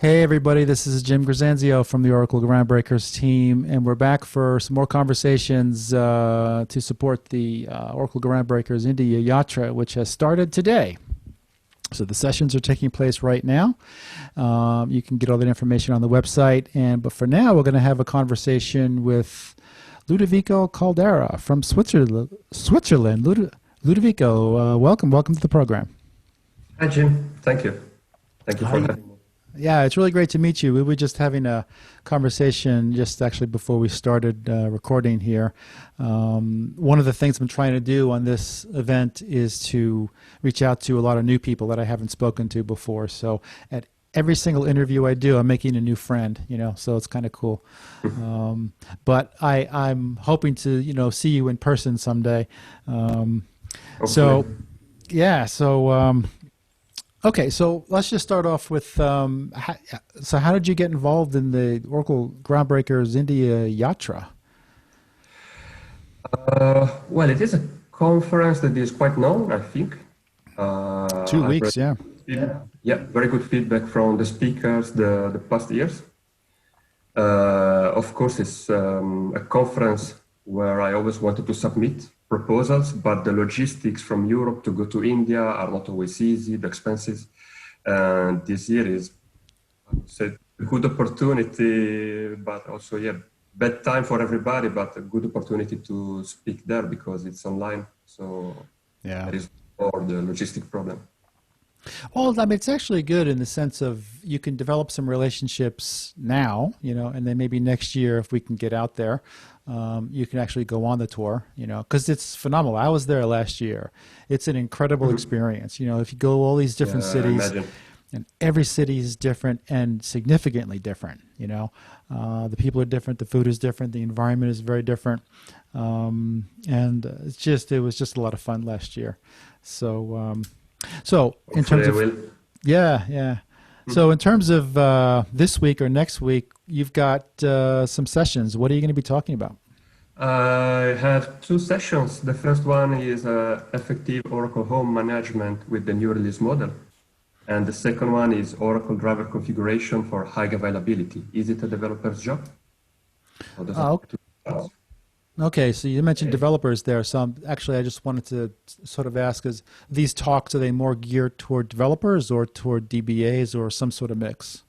Hey everybody, this is Jim Grisanzio from the Oracle Groundbreakers team, and we're back for some more conversations to support the Oracle Groundbreakers India Yatra, which has started today. So the sessions are taking place right now. You can get all that information on the website, but for now we're going to have a conversation with Ludovico Caldara from Switzerland. Ludovico, welcome to the program. Hi Jim, thank you. Thank you for having me. Yeah, it's really great to meet you. We were just having a conversation just actually before we started recording here. One of the things I'm trying to do on this event is to reach out to a lot of new people that I haven't spoken to before. So at every single interview I do, I'm making a new friend, so it's kind of cool. But I'm hoping to, see you in person someday. Okay, so let's just start off with, how did you get involved in the Oracle Groundbreakers India Yatra? Well, it is a conference that is quite known, I think. 2 weeks, yeah. Yeah, very good feedback from the speakers the past years. Of course, it's a conference where I always wanted to submit proposals, but the logistics from Europe to go to India are not always easy, the expenses. And this year is, I would say, a good opportunity, but also, bad time for everybody, but a good opportunity to speak there because it's online. So there is more the logistic problem. Well, I mean, it's actually good in the sense of you can develop some relationships now, and then maybe next year, if we can get out there, you can actually go on the tour, because it's phenomenal. I was there last year. It's an incredible experience. If you go all these different cities, and every city is different and significantly different. The people are different, the food is different, the environment is very different, and it was just a lot of fun last year. So in terms of So in terms of this week or next week, you've got some sessions. What are you going to be talking about? I have 2 sessions. The first one is effective Oracle home management with the new release model. And the second one is Oracle driver configuration for high availability. Is it a developer's job? Okay, so you mentioned developers there. So I just wanted to sort of ask, is these talks, are they more geared toward developers or toward DBAs or some sort of mix?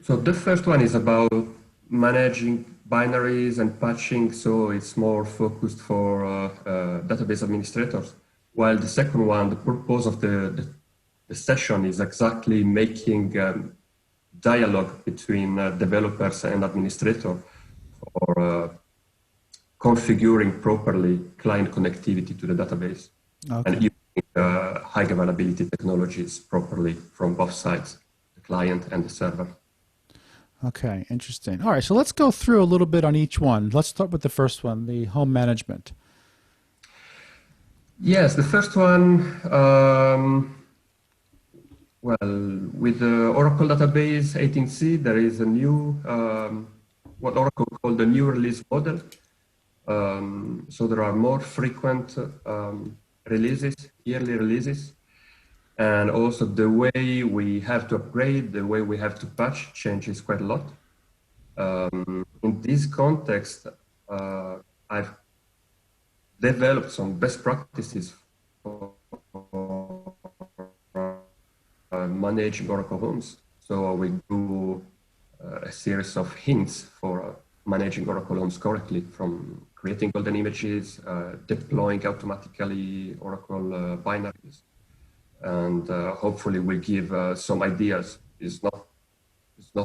So the first one is about managing binaries and patching, so it's more focused for database administrators. While the second one, the purpose of the session is exactly making dialogue between developers and administrators for configuring properly client connectivity to the database and using high availability technologies properly from both sides, the client and the server. Okay, interesting. All right, so let's go through a little bit on each one. Let's start with the first one, the home management. Yes, the first one, with the Oracle database 18c, there is a new, what Oracle called the new release model. So there are more frequent releases, yearly releases, and also the way we have to upgrade, the way we have to patch changes quite a lot. In this context, I've developed some best practices for managing Oracle homes. So we do a series of hints for managing Oracle homes correctly, from creating golden images, deploying automatically Oracle binaries, and hopefully we'll give some ideas. It's not,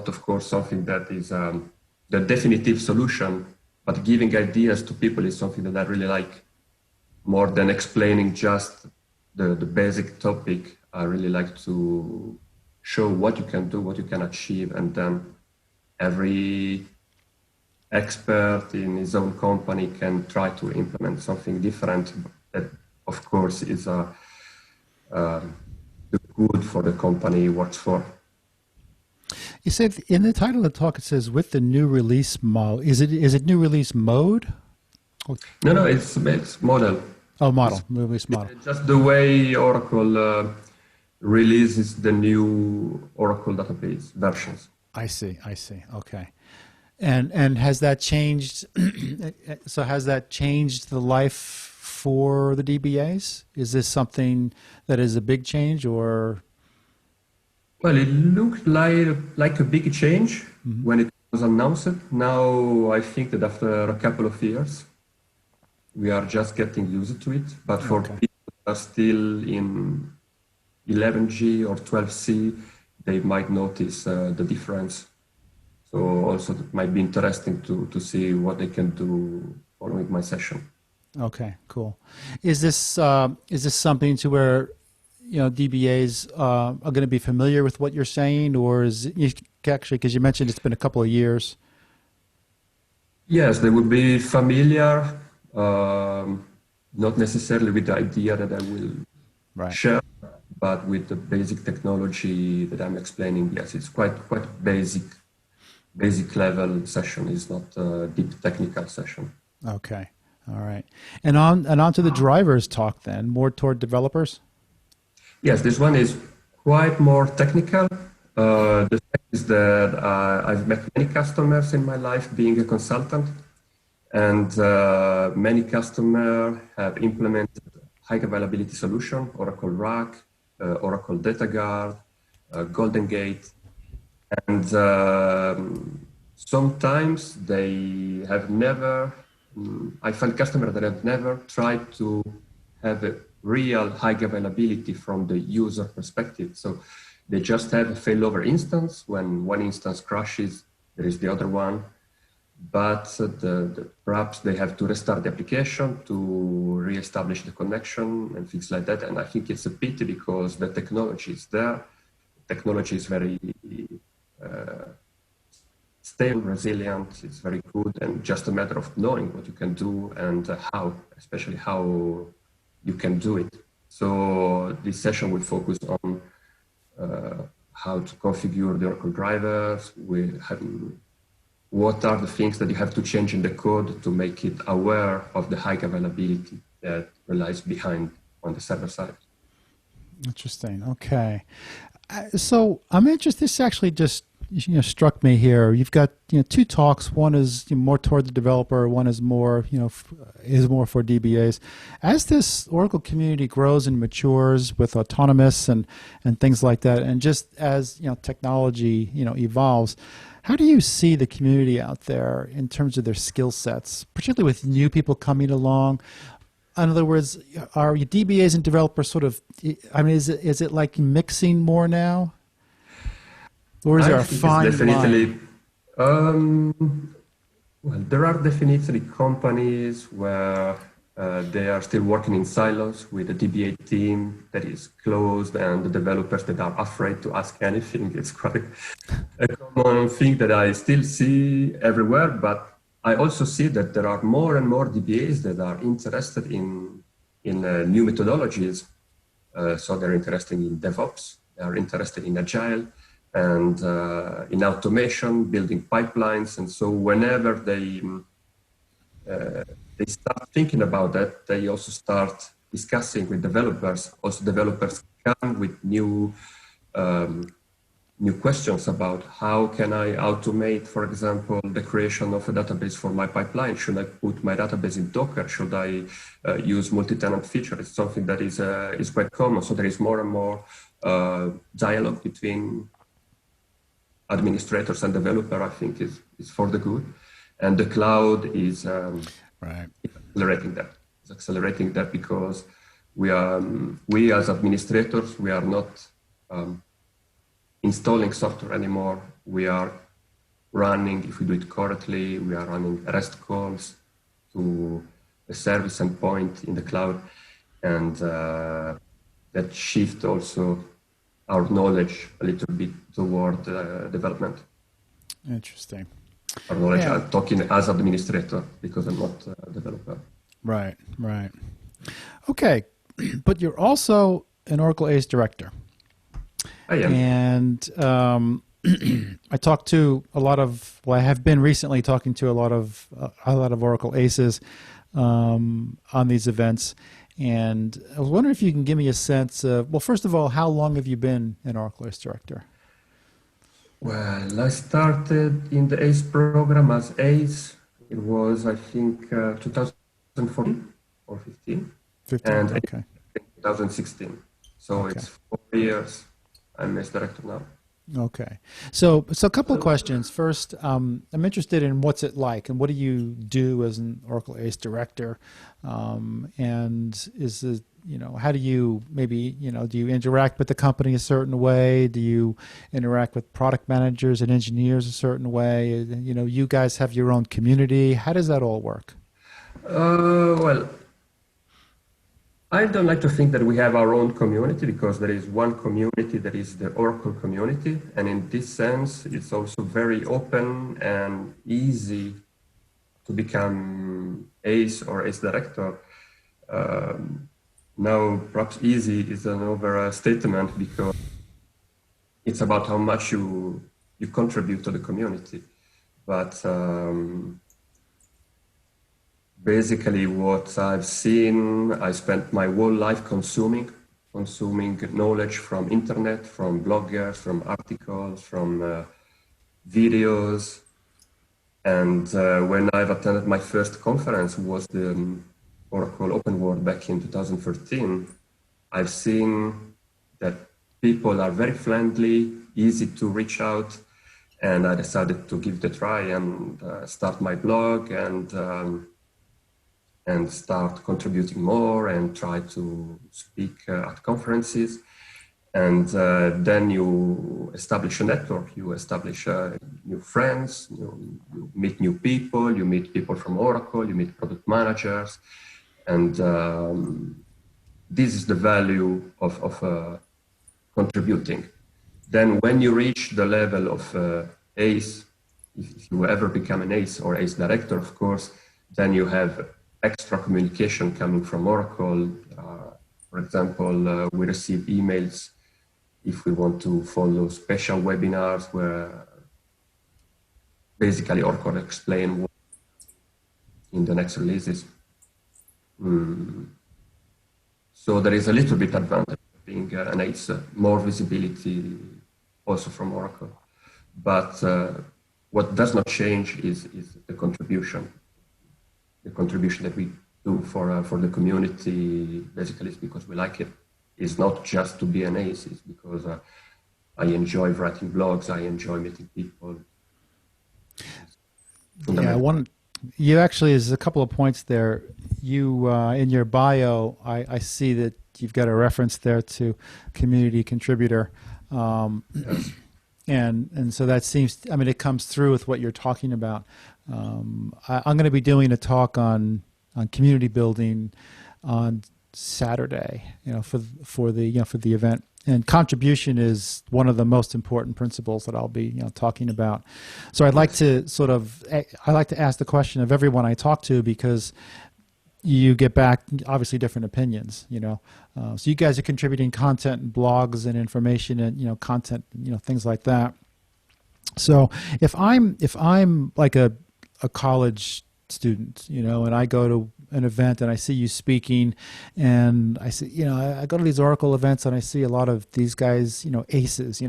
of course, something that is the definitive solution, but giving ideas to people is something that I really like. More than explaining just the basic topic, I really like to show what you can do, what you can achieve, and then every expert in his own company can try to implement something different that, of course, is good for the company he works for. You said in the title of the talk, it says with the new release model. Is it new release mode? No, it's model. Oh, model, new release model. It's just the way Oracle releases the new Oracle database versions. I see. I see. Okay. And has that changed? So has that changed the life for the DBAs? Is this something that is a big change, or? Well, it looked like a big change Mhm. when it was announced. Now I think that after a couple of years, we are just getting used to it. But for Okay. people that are still in 11G or 12C, they might notice the difference. So also it might be interesting to see what they can do following my session. Okay. Cool. Is this something to where DBAs are going to be familiar with what you're saying, or is it, actually, because you mentioned it's been a couple of years? Yes, they would be familiar, um, not necessarily with the idea that I will Right. share, but with the basic technology that I'm explaining. Yes, it's quite basic level session. It's not a deep technical session. Okay. All right. And on to the drivers talk then, more toward developers. Yes, this one is quite more technical. The fact is that I've met many customers in my life being a consultant, and many customers have implemented high availability solution, Oracle RAC, Oracle Data Guard, Golden Gate, and sometimes they have never, I find customers that have never tried to have a real high availability from the user perspective. So they just have a failover instance. When one instance crashes, there is the other one. But perhaps they have to restart the application to reestablish the connection and things like that. And I think it's a pity because the technology is there. Technology is very stable, resilient, it's very good, and just a matter of knowing what you can do and how, especially how you can do it. So this session will focus on how to configure the Oracle drivers. What are the things that you have to change in the code to make it aware of the high availability that relies behind on the server side. Interesting. Okay. So I'm interested. This actually just struck me here. You've got two talks. One is more toward the developer. One is more is more for DBAs. As this Oracle community grows and matures with autonomous and things like that, and just as technology evolves, how do you see the community out there in terms of their skill sets, particularly with new people coming along? In other words, are DBAs and developers sort of? I mean, is it like mixing more now, or is I there a think it's fine line? definitely, well, there are definitely companies where they are still working in silos with a DBA team that is closed and the developers that are afraid to ask anything. It's quite a common thing that I still see everywhere, but I also see that there are more and more DBAs that are interested in new methodologies. So they're interested in DevOps, they're interested in Agile, and in automation, building pipelines. And so whenever they start thinking about that, they also start discussing with developers. Also, developers come with new questions about how can I automate, for example, the creation of a database for my pipeline? Should I put my database in Docker? Should I use multi-tenant feature? It's something that is quite common. So there is more and more dialogue between administrators and developer. I think is for the good, and the cloud is Right. accelerating that. It's accelerating that because we as administrators, we are not installing software anymore. We are running, if we do it correctly, we are running REST calls to a service endpoint in the cloud, and that shift also our knowledge a little bit toward development. Interesting. Our knowledge, Yeah. I'm talking as administrator because I'm not a developer. Right. Right. Okay. But you're also an Oracle ACE director. I am. And I talked to a lot of. Well, I have been recently talking to a lot of Oracle Aces on these events, and I was wondering if you can give me a sense of. Well, first of all, how long have you been an Oracle Ace director? Well, I started in the ACE program as ACE. It was, I think, 2014 or 15, 15. and ACE Okay. in 2016. So Okay. it's 4 years. I'm ACE director now. Okay. So a couple of questions. First, I'm interested in what's it like and what do you do as an Oracle ACE director? And is it, how do you maybe, do you interact with the company a certain way? Do you interact with product managers and engineers a certain way? You guys have your own community. How does that all work? Well, I don't like to think that we have our own community because there is one community that is the Oracle community. And in this sense, it's also very open and easy to become ACE or ACE director. Now, perhaps easy is an overstatement because it's about how much you contribute to the community. But basically what I've seen, I spent my whole life consuming knowledge from internet, from bloggers, from articles, from videos. And when I've attended my first conference was the Oracle Open World back in 2013, I've seen that people are very friendly, easy to reach out, and I decided to give it a try and start my blog and start contributing more and try to speak at conferences. And then you establish a network, you establish new friends, you meet new people, you meet people from Oracle, you meet product managers. And this is the value of contributing. Then when you reach the level of ACE, if you ever become an ACE or ACE director, of course, then you have extra communication coming from Oracle. For example, we receive emails if we want to follow special webinars where basically Oracle explain what in the next releases. So there is a little bit advantage of being an ACE, more visibility also from Oracle. But what does not change is the contribution. The contribution that we do for the community basically is because we like it. It's not just to be an ACE, it's because I enjoy writing blogs, I enjoy meeting people. Yeah, you actually, there's a couple of points there. You, in your bio, I see that you've got a reference there to community contributor. Yes. And so that seems, I mean, it comes through with what you're talking about. I'm going to be doing a talk on community building on Saturday, for the event. And contribution is one of the most important principles that I'll be, talking about. So I'd like to I like to ask the question of everyone I talk to, because you get back obviously different opinions, so you guys are contributing content and blogs and information and, content, things like that. So if I'm like a college student, and I go to an event and I see you speaking, and I see, I go to these Oracle events and I see a lot of these guys, aces,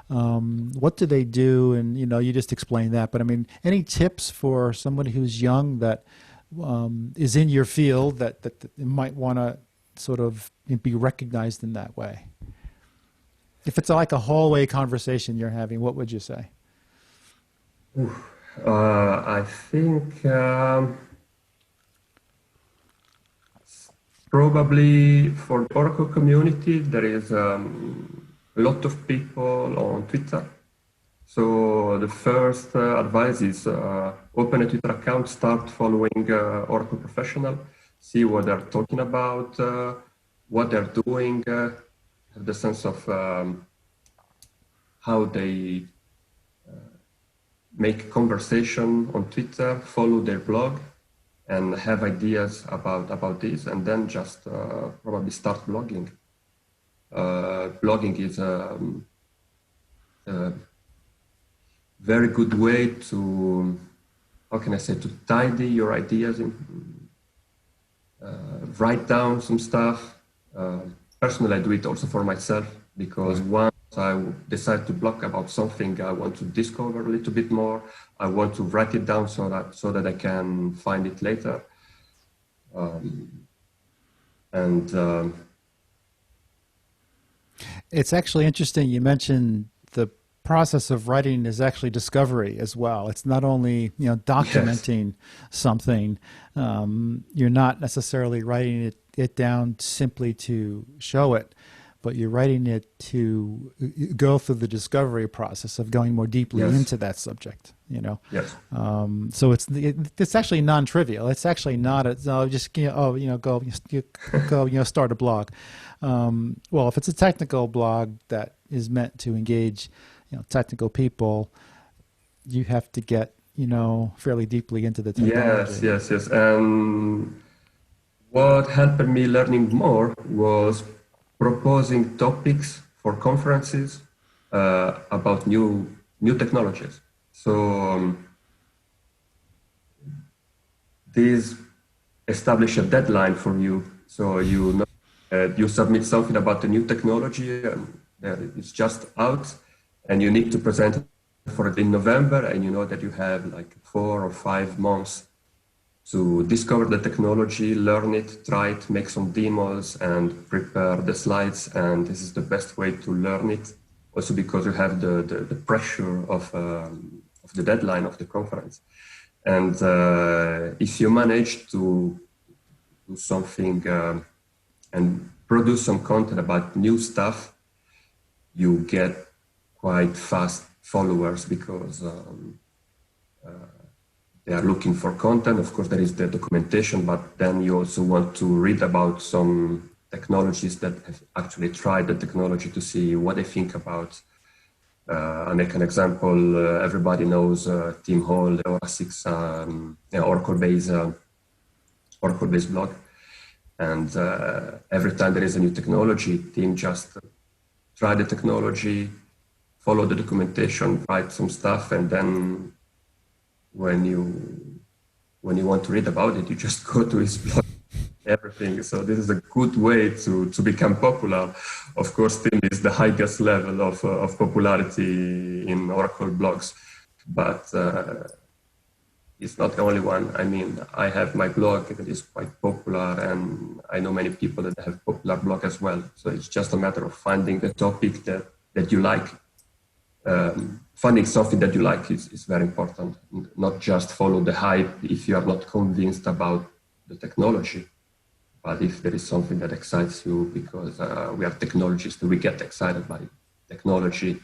what do they do? And, you just explain that. But I mean, any tips for somebody who's young that is in your field that might want to sort of be recognized in that way? If it's like a hallway conversation you're having, what would you say? I think probably for the Oracle community, there is a lot of people on Twitter. So the first advice is open a Twitter account, start following Oracle professional, see what they're talking about, what they're doing, have the sense of how they make conversation on Twitter, follow their blog, and have ideas about this, and then just probably start blogging. Blogging is a very good way to, how can I say, to tidy your ideas and write down some stuff. Personally, I do it also for myself, because once I decide to blog about something I want to discover a little bit more. I want to write it down so that I can find it later. And It's actually interesting. You mentioned the process of writing is actually discovery as well. It's not only yes, documenting something. You're not necessarily writing it down simply to show it, but you're writing it to go through the discovery process of going more deeply yes, into that subject. yes, So it's actually non-trivial. It's actually not a, oh, just go start a blog. Well, if it's a technical blog that is meant to engage technical people, you have to get fairly deeply into the yes, technology. yes, yes. And what helped me learning more was proposing topics for conferences about new technologies. So these establish a deadline for you. So you submit something about the new technology, and it's just out, and you need to present it for it in November, and you know that you have like 4 or 5 months to discover the technology, learn it, try it, make some demos, and prepare the slides. And this is the best way to learn it. Also because you have the pressure of the deadline of the conference. And if you manage to do something and produce some content about new stuff, you get quite fast followers because they are looking for content. Of course, there is the documentation, but then you also want to read about some technologies that have actually tried the technology to see what they think about. I make an example. Everybody knows Tim Hall, the Aura 6 Oracle-based blog. And every time there is a new technology, Tim just try the technology, follow the documentation, write some stuff, and then when you want to read about it, you just go to his blog, everything. So this is a good way to become popular. Of course, Tim is the highest level of popularity in Oracle blogs, but it's not the only one. I mean, I have my blog that is quite popular, and I know many people that have popular blog as well. So it's just a matter of finding the topic that you like. Finding something that you like is very important. Not just follow the hype if you are not convinced about the technology, but if there is something that excites you, because we are technologists, we get excited by technology.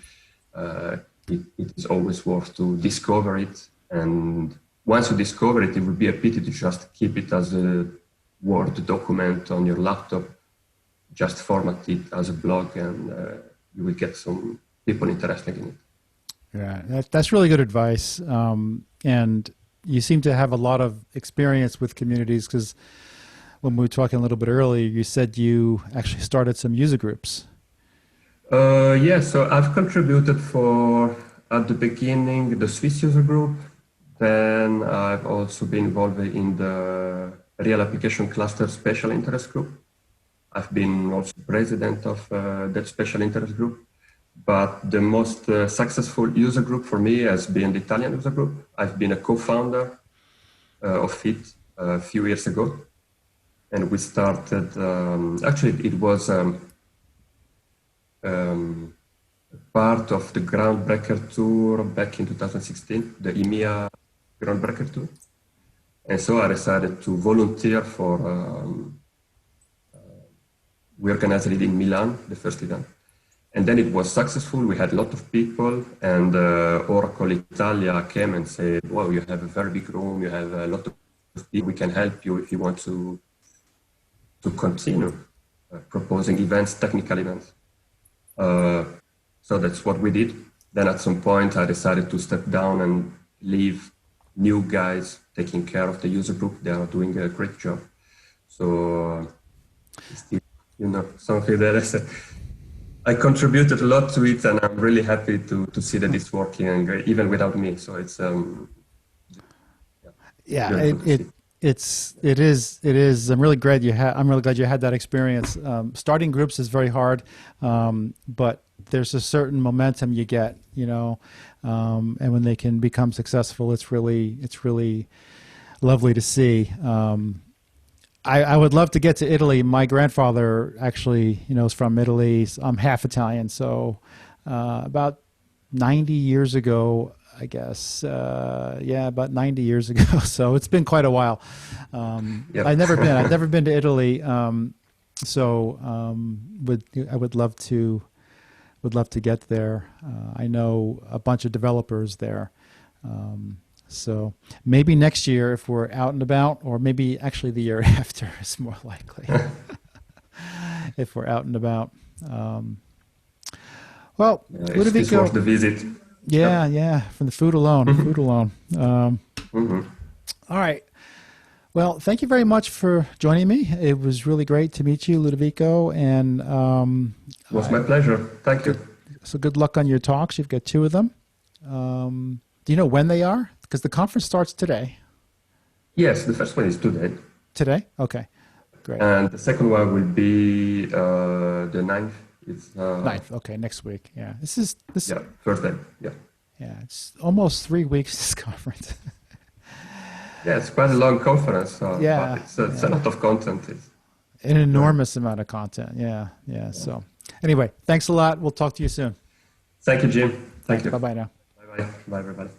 It is always worth to discover it. And once you discover it, it would be a pity to just keep it as a Word document on your laptop. Just format it as a blog, and you will get some people interested in it. Yeah, that's really good advice. And you seem to have a lot of experience with communities because when we were talking a little bit earlier, you said you actually started some user groups. Yeah, so I've contributed for, at the beginning, the Swiss user group. Then I've also been involved in the Real Application Cluster Special Interest Group. I've been also president of that special interest group. But the most successful user group for me has been the Italian user group. I've been a co-founder of it a few years ago. And we started, actually it was part of the Groundbreaker Tour back in 2016, the EMEA Groundbreaker Tour. And so I decided to volunteer for, we organized it in Milan, the first event. And then it was successful. We had a lot of people, and Oracle Italia came and said, well, you have a very big room, you have a lot of people, we can help you if you want to continue proposing events, technical events. So that's what we did. Then at some point, I decided to step down and leave new guys taking care of the user group. They are doing a great job. So, something that I contributed a lot to it, and I'm really happy to see that it's working, even without me. So it's Yeah, really good to see. it is. I'm really glad you had that experience. Starting groups is very hard, but there's a certain momentum you get, and when they can become successful, it's really lovely to see. I would love to get to Italy. My grandfather actually, is from Italy. I'm half Italian, so about 90 years ago, I guess. About 90 years ago. So it's been quite a while. Yep. I've never been to Italy. I would love to get there. I know a bunch of developers there. So maybe next year if we're out and about, or maybe actually the year after is more likely if we're out and about. Well, Ludovico, it's worth the visit. Yeah, from the food alone, All right. Well, thank you very much for joining me. It was really great to meet you, Ludovico, and it was my pleasure. Thank you. So good luck on your talks. You've got 2 of them. Do you know when they are? Because the conference starts today. Yes, the first one is today. Today? Okay, great. And the second one will be the 9th. It's 9th. Okay, next week. Yeah, this. Yeah, first day. Yeah. Yeah, it's almost 3 weeks. This conference. Yeah, it's quite a long conference. But it's a lot of content. An enormous amount of content. Yeah. So anyway, thanks a lot. We'll talk to you soon. Thank you, Jim. Thank you. Bye-bye now. Bye-bye. Bye, everybody.